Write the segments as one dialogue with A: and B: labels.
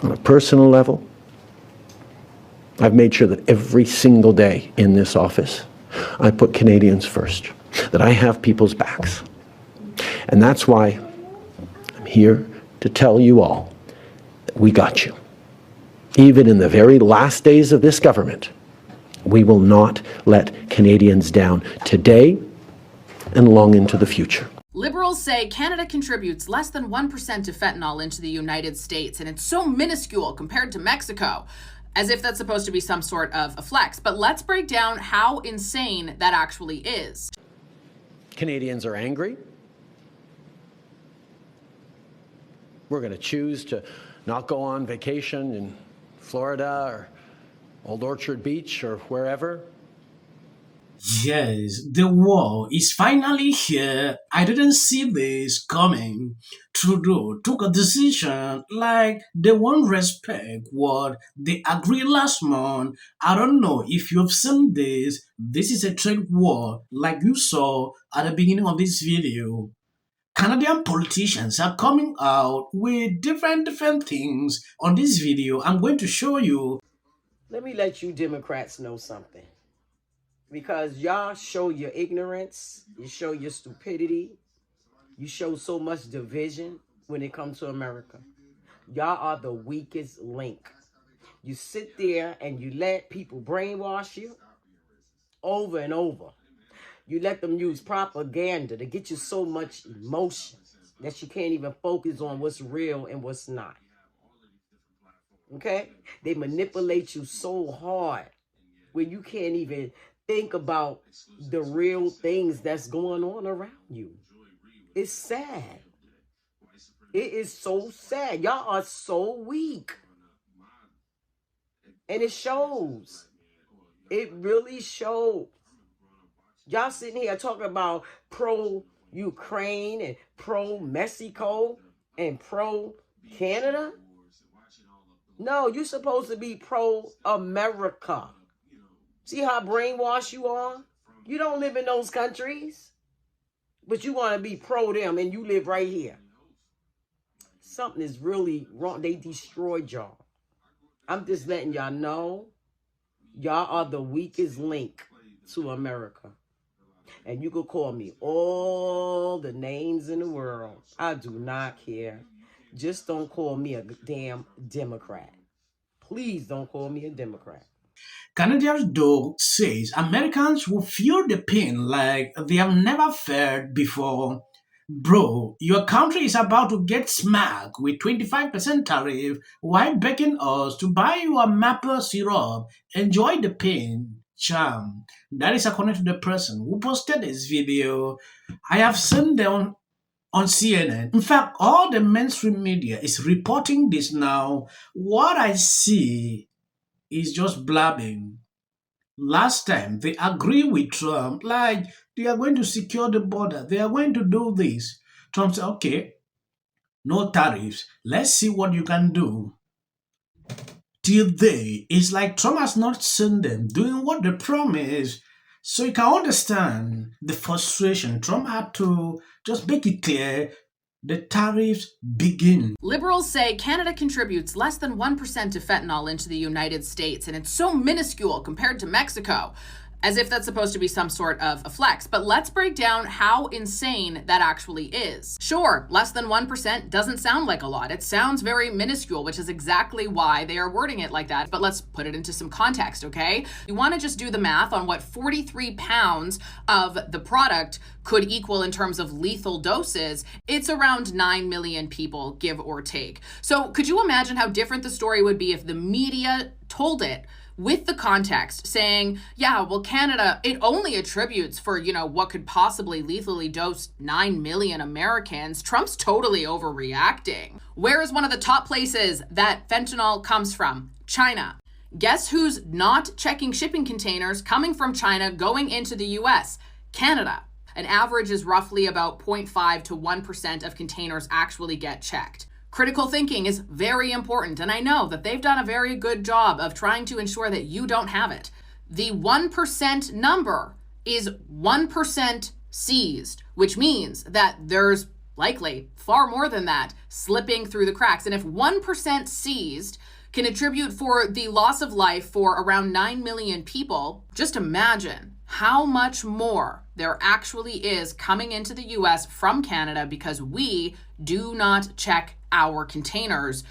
A: On a personal level, I've made sure that every single day in this office, I put Canadians first, that I have people's backs. And that's why I'm here to tell you all that we got you. Even in the very last days of this government, we will not let Canadians down today and long into the future.
B: Liberals say Canada contributes less than 1% of fentanyl into the United States, and it's so minuscule compared to Mexico, as if that's supposed to be some sort of a flex. But let's break down how insane that actually is.
A: Canadians are angry. We're going to choose to not go on vacation in Florida or Old Orchard Beach or wherever.
C: Yes, the war is finally here. I didn't see this coming. Trudeau took a decision like they won't respect what they agreed last month. I don't know if you've seen this. This is a trade war like you saw at the beginning of this video. Canadian politicians are coming out with different things on this video. I'm going to show you.
D: Let me let you Democrats know something. Because y'all show your ignorance, you show your stupidity, you show so much division when it comes to America. Y'all are the weakest link. You sit there and you let people brainwash you over and over. You let them use propaganda to get you so much emotion that you can't even focus on what's real and what's not. Okay? They manipulate you so hard where you can't even think about the real things that's going on around you. It's sad. It is so sad. Y'all are so weak. And it shows. It really shows. Y'all sitting here talking about pro-Ukraine and pro-Mexico and pro-Canada. No, you're supposed to be pro-America. See how brainwashed you are? You don't live in those countries, but you want to be pro them and you live right here. Something is really wrong. They destroyed y'all. I'm just letting y'all know, y'all are the weakest link to America. And you could call me all the names in the world. I do not care. Just don't call me a damn Democrat. Please don't call me a Democrat.
C: Canadian Doug says Americans will feel the pain like they have never felt before. Bro, your country is about to get smacked with 25% tariff while begging us to buy you a maple syrup. Enjoy the pain, charm. That is according to the person who posted this video. I have seen them on CNN. In fact, all the mainstream media is reporting this now. What I see is just blabbing. Last time they agree with Trump, like they are going to secure the border, they are going to do this. Trump said, okay, no tariffs. Let's see what you can do. Till they, it's like Trump has not seen them doing what they promised. So you can understand the frustration. Trump had to just make it clear the tariffs begin.
B: Liberals say Canada contributes less than 1% of fentanyl into the United States, and it's so minuscule compared to Mexico, as if that's supposed to be some sort of a flex. But let's break down how insane that actually is. Sure, less than 1% doesn't sound like a lot. It sounds very minuscule, which is exactly why they are wording it like that. But let's put it into some context, okay? You want to just do the math on what 43 pounds of the product could equal in terms of lethal doses. It's around 9 million people, give or take. So could you imagine how different the story would be if the media told it with the context saying, yeah, well, Canada, it only attributes for, what could possibly lethally dose 9 million Americans. Trump's totally overreacting. Where is one of the top places that fentanyl comes from? China. Guess who's not checking shipping containers coming from China going into the US? Canada. An average is roughly about 0.5 to 1% of containers actually get checked. Critical thinking is very important, and I know that they've done a very good job of trying to ensure that you don't have it. The 1% number is 1% seized, which means that there's Likely, far more than that, slipping through the cracks. And if 1% seized can attribute for the loss of life for around 9 million people, just imagine how much more there actually is coming into the US from Canada because we do not check our containers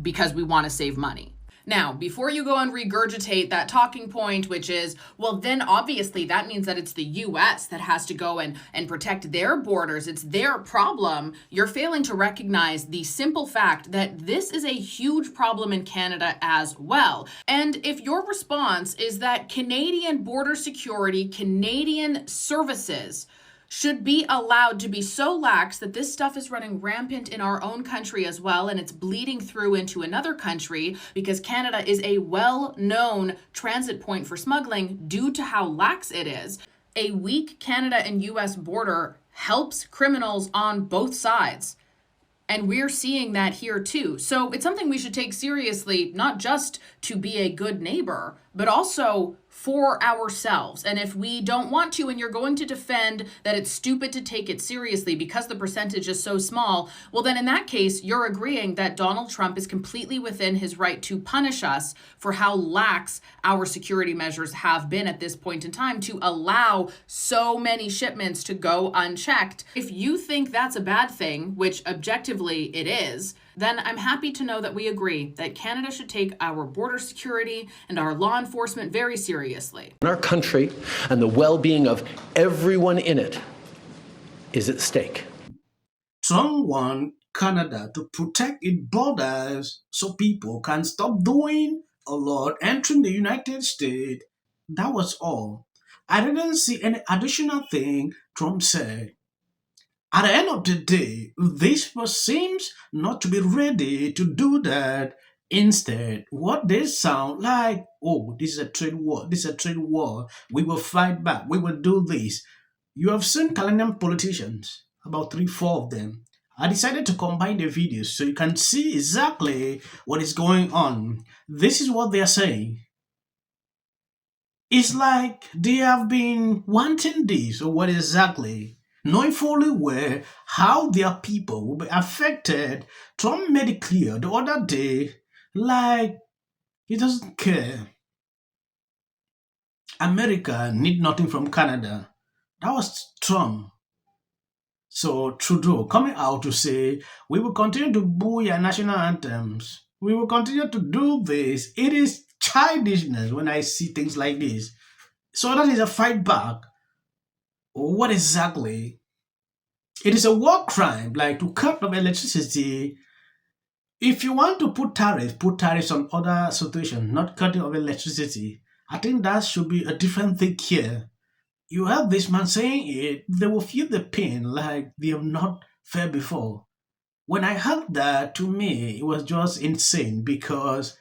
B: because we want to save money. Now, before you go and regurgitate that talking point, which is, well, then obviously that means that it's the US that has to go and protect their borders. It's their problem. You're failing to recognize the simple fact that this is a huge problem in Canada as well. And if your response is that Canadian border security, Canadian services should be allowed to be so lax that this stuff is running rampant in our own country as well, and it's bleeding through into another country because Canada is a well-known transit point for smuggling due to how lax it is. A weak Canada and US border helps criminals on both sides. And we're seeing that here too. So it's something we should take seriously, not just to be a good neighbor, but also for ourselves. And if we don't want to, and you're going to defend that it's stupid to take it seriously because the percentage is so small, well, then in that case, you're agreeing that Donald Trump is completely within his right to punish us for how lax our security measures have been at this point in time to allow so many shipments to go unchecked. If you think that's a bad thing, which objectively it is, then I'm happy to know that we agree that Canada should take our border security and our law enforcement very seriously.
A: Our country and the well-being of everyone in it is at stake.
C: Trump wants Canada to protect its borders so people can stop doing a lot entering the United States. That was all. I didn't see any additional thing Trump said. At the end of the day, this seems not to be ready to do that. Instead, what they sound like, oh, this is a trade war, this is a trade war, we will fight back, we will do this. You have seen Canadian politicians, about 3-4 of them. I decided to combine the videos so you can see exactly what is going on. This is what they are saying. It's like they have been wanting this, or what exactly? Knowing fully well how their people will be affected. Trump made it clear the other day, like, he doesn't care. America need nothing from Canada. That was Trump. So Trudeau coming out to say, we will continue to boo your national anthems. We will continue to do this. It is childishness when I see things like this. So that is a fight back. What exactly? It is a war crime, like to cut off electricity. If you want to put tariffs on other situations, not cutting off electricity. I think that should be a different thing here. You have this man saying it, they will feel the pain like they have not felt before. When I heard that, to me, it was just insane because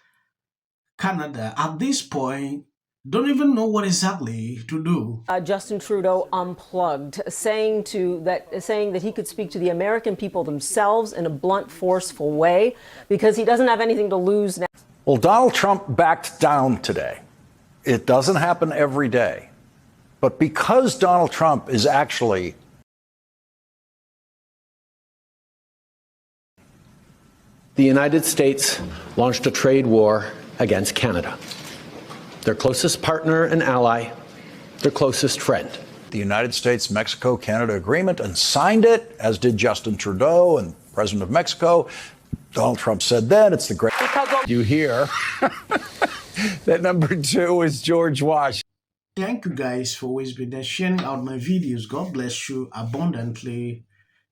C: Canada, at this point, don't even know what exactly to do.
E: Justin Trudeau unplugged, saying that he could speak to the American people themselves in a blunt, forceful way because he doesn't have anything to lose now.
F: Well, Donald Trump backed down today. It doesn't happen every day. But because Donald Trump is actually
A: The United States launched a trade war against Canada, their closest partner and ally, their closest friend.
F: the United States-Mexico-Canada agreement and signed it, as did Justin Trudeau and President of Mexico. Donald Trump said then it's the great...
G: You hear that number 2 is George Washington.
C: Thank you guys for always being there, sharing out my videos. God bless you abundantly.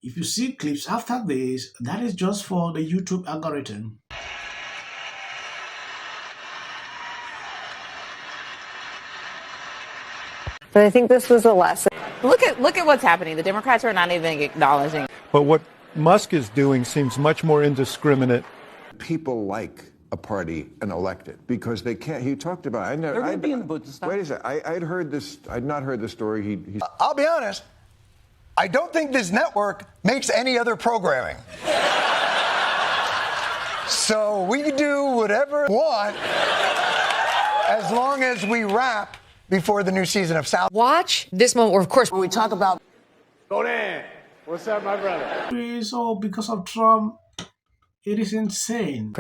C: If you see clips after this, that is just for the YouTube algorithm.
H: But I think this was a lesson.
I: Look at what's happening. The Democrats are not even acknowledging.
J: But what Musk is doing seems much more indiscriminate.
K: People like a party and elect it because they can't. He talked about. I know. Wait a second. I'd heard this. I'd not heard the story.
L: I'll be honest. I don't think this network makes any other programming. So we can do whatever we want as long as we wrap before the new season of South.
M: Watch this moment where, of course,
N: when we talk about
O: go there.
G: What's up, my brother?
C: So because of Trump, it is insane.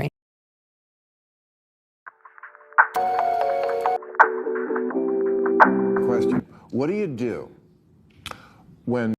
K: Question: what do you do when